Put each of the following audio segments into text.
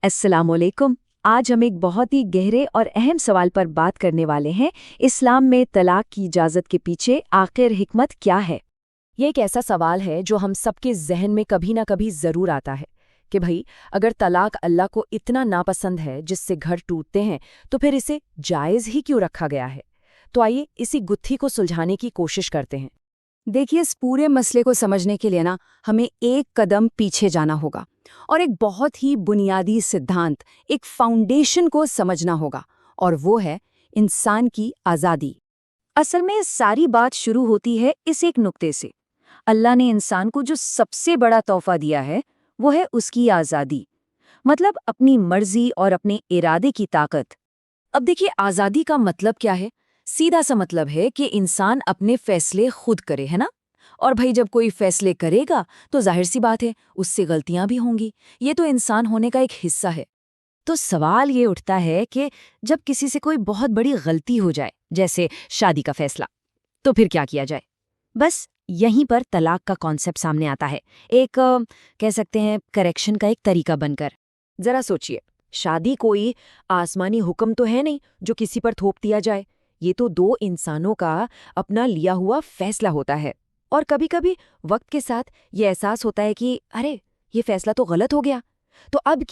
अस्सलामुअलैकुम। आज हम एक बहुत ही गहरे और अहम सवाल पर बात करने वाले हैं। इस्लाम में तलाक की इजाज़त के पीछे आखिर हिकमत क्या है? ये एक ऐसा सवाल है जो हम सबके जहन में कभी ना कभी ज़रूर आता है कि भाई, अगर तलाक अल्लाह को इतना नापसंद है जिससे घर टूटते हैं, तो फिर इसे जायज़ ही क्यों रखा गया है। तो आइए इसी गुत्थी को सुलझाने की कोशिश करते हैं। देखिए, इस पूरे मसले को समझने के लिए ना हमें एक कदम पीछे जाना होगा और एक बहुत ही बुनियादी सिद्धांत, एक फाउंडेशन को समझना होगा, और वो है इंसान की आज़ादी। असल में सारी बात शुरू होती है इस एक नुक्ते से। अल्लाह ने इंसान को जो सबसे बड़ा तोहफा दिया है वो है उसकी आज़ादी, मतलब अपनी मर्जी और अपने इरादे की ताकत। अब देखिए, आज़ादी का मतलब क्या है? सीधा सा मतलब है कि इंसान अपने फैसले खुद करे, है ना? और भाई, जब कोई फैसले करेगा तो जाहिर सी बात है उससे गलतियां भी होंगी। ये तो इंसान होने का एक हिस्सा है। तो सवाल ये उठता है कि जब किसी से कोई बहुत बड़ी गलती हो जाए, जैसे शादी का फैसला, तो फिर क्या किया जाए? बस यहीं पर तलाक का कॉन्सेप्ट सामने आता है, एक कह सकते हैं करेक्शन का एक तरीका बनकर। जरा सोचिए, शादी कोई आसमानी हुक्म तो है नहीं जो किसी पर थोप दिया जाए। ये तो दो इंसानों का अपना लिया हुआ फैसला होता है। और कभी कभी वक्त के साथ ये एहसास होता है कि अरे, ये फैसला तो गलत हो गया। तो अब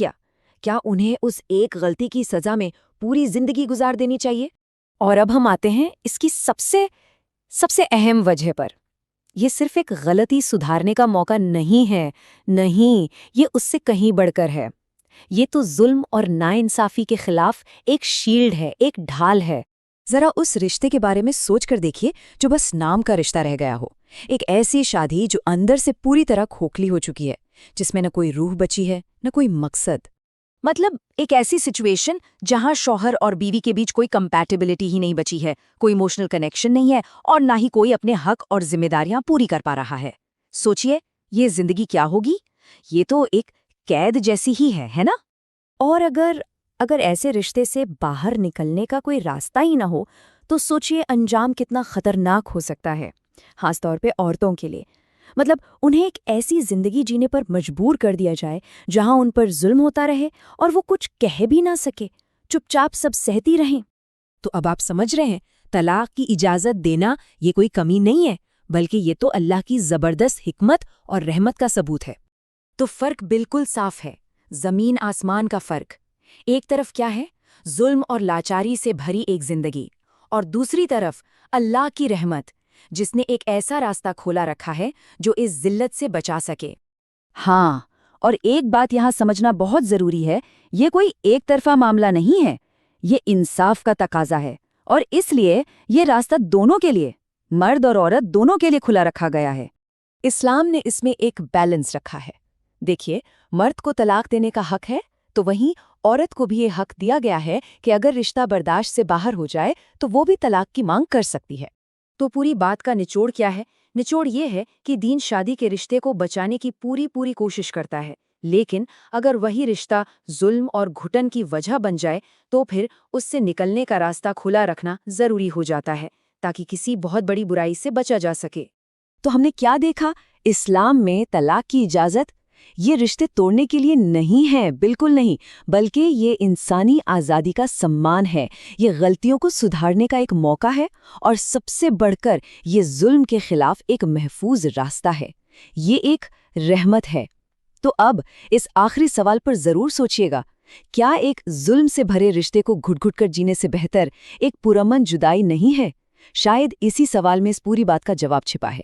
क्या उन्हें उस एक गलती की सजा में पूरी जिंदगी गुजार देनी चाहिए? और अब हम आते हैं इसकी सबसे सबसे अहम वजह पर। ये सिर्फ एक गलती सुधारने का मौका नहीं है। नहीं, ये उससे कहीं बढ़कर है। ये तो जुल्म और नाइंसाफी के खिलाफ एक शील्ड है, एक ढाल है। जरा उस रिश्ते के बारे में सोच कर देखिए जो बस नाम का रिश्ता रह गया हो। एक ऐसी शादी जो अंदर से पूरी तरह खोखली हो चुकी है, जिसमें न कोई रूह बची है, न कोई मकसद। मतलब एक ऐसी सिचुएशन जहां शौहर और बीवी के बीच कोई कंपैटिबिलिटी ही नहीं बची है, कोई इमोशनल कनेक्शन नहीं है, और ना ही कोई अपने हक और जिम्मेदारियां पूरी कर पा रहा है। सोचिए, ये जिंदगी क्या होगी? ये तो एक कैद जैसी ही है ना? और अगर अगर ऐसे रिश्ते से बाहर निकलने का कोई रास्ता ही ना हो, तो सोचिए अंजाम कितना खतरनाक हो सकता है, खासतौर पे औरतों के लिए। मतलब उन्हें एक ऐसी जिंदगी जीने पर मजबूर कर दिया जाए जहां उन पर जुल्म होता रहे और वो कुछ कह भी ना सके, चुपचाप सब सहती रहें। तो अब आप समझ रहे हैं, तलाक की इजाजत देना ये कोई कमी नहीं है, बल्कि ये तो अल्लाह की जबरदस्त हिकमत और रहमत का सबूत है। तो फर्क बिल्कुल साफ है, जमीन आसमान का फर्क। एक तरफ क्या है? जुल्म और लाचारी से भरी एक जिंदगी, और दूसरी तरफ अल्लाह की रहमत, जिसने एक ऐसा रास्ता खोला रखा है जो इस जिल्लत से बचा सके। हाँ, और एक बात यहाँ समझना बहुत जरूरी है, ये कोई एक तरफा मामला नहीं है। ये इंसाफ का तकाजा है, और इसलिए ये रास्ता दोनों के लिए, मर्द और औरत दोनों के लिए खुला रखा गया है। इस्लाम ने इसमें एक बैलेंस रखा है। देखिए, मर्द को तलाक देने का हक है, तो वहीं औरत को भी ये हक दिया गया है कि अगर रिश्ता बर्दाश्त से बाहर हो जाए तो वो भी तलाक की मांग कर सकती है। तो पूरी बात का निचोड़ क्या है? निचोड़ ये है कि दीन शादी के रिश्ते को बचाने की पूरी पूरी कोशिश करता है, लेकिन अगर वही रिश्ता जुल्म और घुटन की वजह बन जाए, तो फिर उससे निकलने का रास्ता खुला रखना जरूरी हो जाता है, ताकि किसी बहुत बड़ी बुराई से बचा जा सके। तो हमने क्या देखा? इस्लाम में तलाक की इजाजत ये रिश्ते तोड़ने के लिए नहीं है, बिल्कुल नहीं, बल्कि ये इंसानी आज़ादी का सम्मान है। ये गलतियों को सुधारने का एक मौका है, और सबसे बढ़कर ये जुल्म के खिलाफ एक महफूज रास्ता है। ये एक रहमत है। तो अब इस आखिरी सवाल पर जरूर सोचिएगा, क्या एक जुल्म से भरे रिश्ते को घुट-घुट कर जीने से बेहतर एक पुरअमन जुदाई नहीं है? शायद इसी सवाल में इस पूरी बात का जवाब छिपा है।